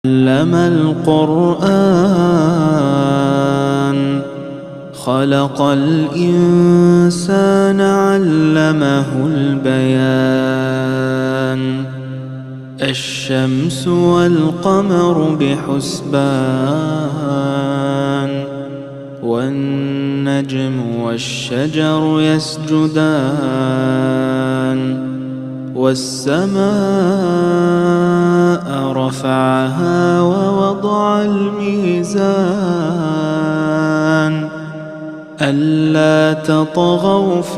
علم القرآن خلق الإنسان علمه البيان الشمس والقمر بحسبان والنجم والشجر يسجدان والسماء رفعها ووضع الميزان ألا تطغوا في